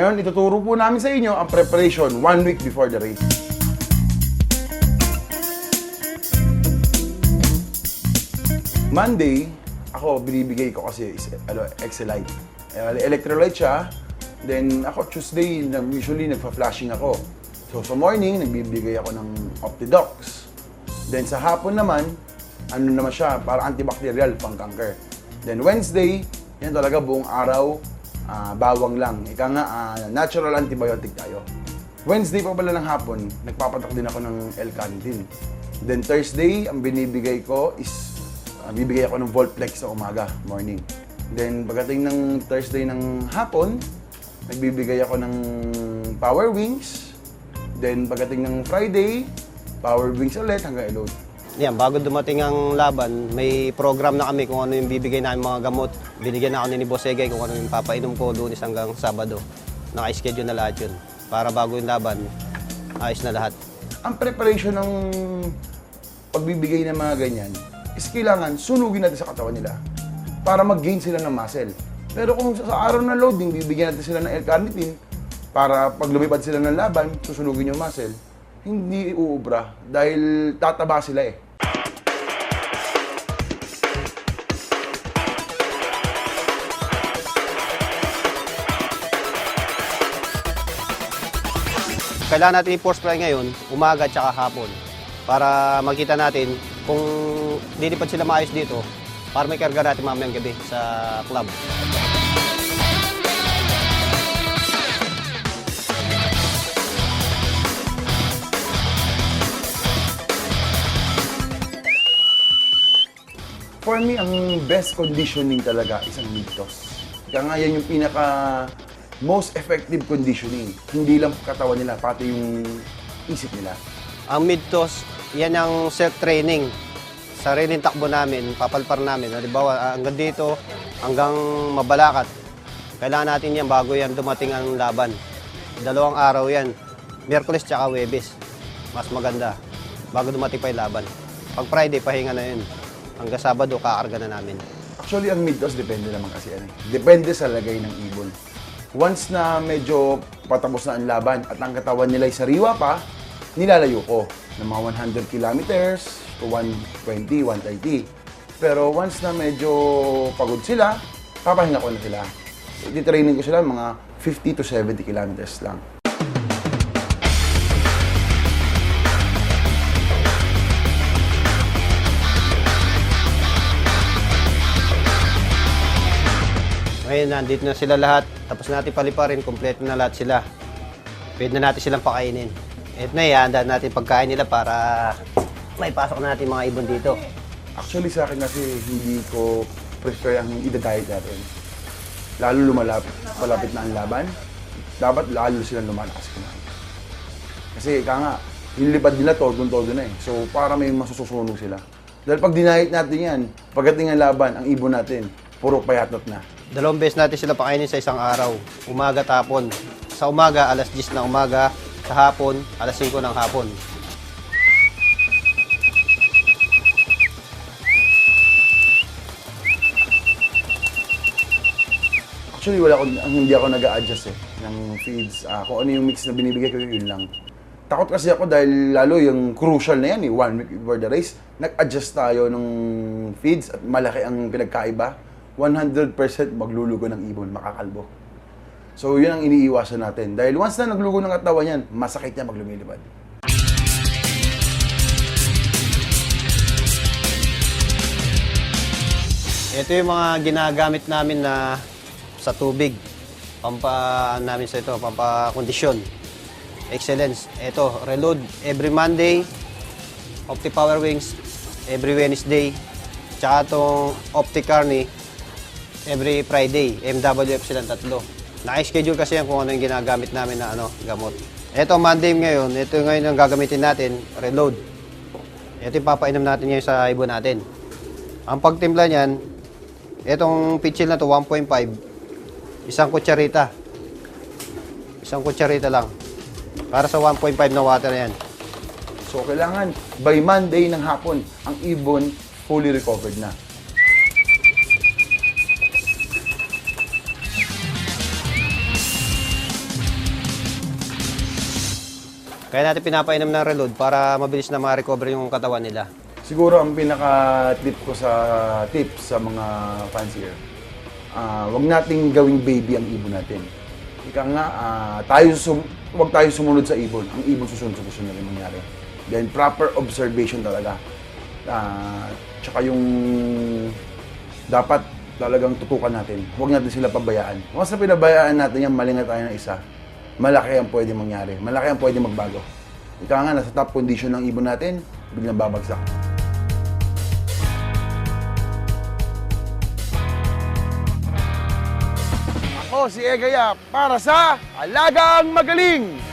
Ngayon, ituturo po namin sa inyo ang preparation 1 week before the race. Monday, ako binibigay ko kasi is Exelite. Electrolyte siya. Then ako Tuesday, usually nagpa-flashing ako. So sa morning, nagbibigay ako ng Optidox. Then sa hapon naman, ano naman siya, para antibacterial, pang-cancer. Then Wednesday, yan talaga buong araw, bawang lang. Ika nga, natural antibiotic tayo. Wednesday pa pala ng hapon, nagpapatak din ako ng L-carnitine. Then Thursday, ang binibigay ko is, bibigay ako ng Volplex sa umaga, morning. Then pagdating ng Thursday ng hapon, nagbibigay ako ng Power Wings. Then pagdating ng Friday, Power Wings ulit hanggang i-load. Yan, bago dumating ang laban, may program na kami kung ano yung bibigay namin mga gamot. Binigyan na ako ni Boss Egay kung ano yung papainom ko Lunes hanggang Sabado. Naka-schedule na lahat yun. Para bago yung laban, ayos na lahat. Ang preparation ng pagbibigay ng mga ganyan is kailangan sunugin natin sa katawan nila para mag-gain sila ng muscle. Pero kung sa araw ng loading, bibigyan natin sila ng L-carnitine para pag lumipad sila ng laban, susunugin yung muscle, hindi uubra dahil tataba sila eh. Kailangan natin i-force fry ngayon, umaga at saka hapon. Para makita natin kung lilipad sila maayos dito, para may karga natin mamayang gabi sa club. For me, ang best conditioning talaga is ang mid-toss. Kaya nga yan yung pinaka most effective conditioning. Hindi lang katawan nila, pati yung isip nila. Ang mid-toss, yan ang self-training. Sariling takbo namin, papalpar namin. Halimbawa, hanggang dito, hanggang Mabalacat. Kailangan natin yan bago yan dumating ang laban. 2 araw yan. Miyerkules tsaka Huwebes. Mas maganda. Bago dumating pa yung laban. Pag Friday, pahinga na yun. Hanggang Sabado, kakarga na namin. Actually, ang mid-toss depende naman kasi ano. Depende sa lagay ng ibon. Once na medyo patapos na ang laban at ang katawan nila ay sariwa pa, nilalayo ko ng mga 100 kilometers to 120, 130. Pero once na medyo pagod sila, papahinga ko na sila. I-training ko sila mga 50 to 70 kilometers lang. Ngayon, nandito na sila lahat. Tapos natin paliparin, kompleto na lahat sila. Pwede na natin silang pakainin. At na ihanda natin pagkain nila para may pasok na natin mga ibon dito. Actually sa akin kasi hindi ko prefer ang ida-diet natin. Lalo malapit na ang laban, dapat lalo silang lumalakas kumain. Kasi nga, yung lipad nila todo na eh. So para may masususunog sila. Dahil pag dinayet natin yan, pagdating ang laban, ang ibon natin, puro payatot na. 2 beses natin sila pakainin sa isang araw. Umaga, tapon. Sa umaga, alas 10 ng umaga. Sa hapon, alas 5 ng hapon. Actually, hindi ako nag-a-adjust ng feeds. Kung ano yung mix na binibigay ko, yun lang. Takot kasi ako dahil lalo yung crucial na yan, 1 week before the race, nag-adjust tayo ng feeds at malaki ang pinagkaiba. 100% maglulugo ng ibon, makakalbo. So, yun ang iniiwasan natin. Dahil once na naglugo ng katawan yan, masakit niya maglumilipad. Ito yung mga ginagamit namin na sa tubig. Namin sa ito, pampakondisyon. Excellence. Ito, Reload every Monday. Opti Power Wings every Wednesday. Tsaka itong Opti Carni every Friday. MWF silang 3. Naka-schedule kasi yan kung ano yung ginagamit namin na gamot. Ito, Monday ngayon. Ito ngayon ang gagamitin natin, Reload. Ito yung papainom natin ngayon sa ibon natin. Ang pagtimpla niyan, itong pitchil na to 1.5, isang kutsarita. Isang kutsarita lang. Para sa 1.5 na water yan. So, kailangan by Monday ng hapon, ang ibon fully recovered na. Kaya natin pinapainom ng reload para mabilis na ma-recover yung katawan nila. Siguro ang pinaka-tip ko sa tips sa mga fancier, wag nating gawing baby ang ibon natin. Ika nga, wag tayo sumunod sa ibon. Ang ibon susunod na rin mangyari. Then, proper observation talaga. Tsaka yung dapat talagang tutukan natin. Huwag natin sila pabayaan. Once na pinabayaan natin yan, malingat tayo ng isa, malaki ang pwede mangyari. Malaki ang pwede magbago. Ika nga, nasa top condition ng ibon natin, biglang babagsak. Ako si Egaya para sa Alagang Magaling!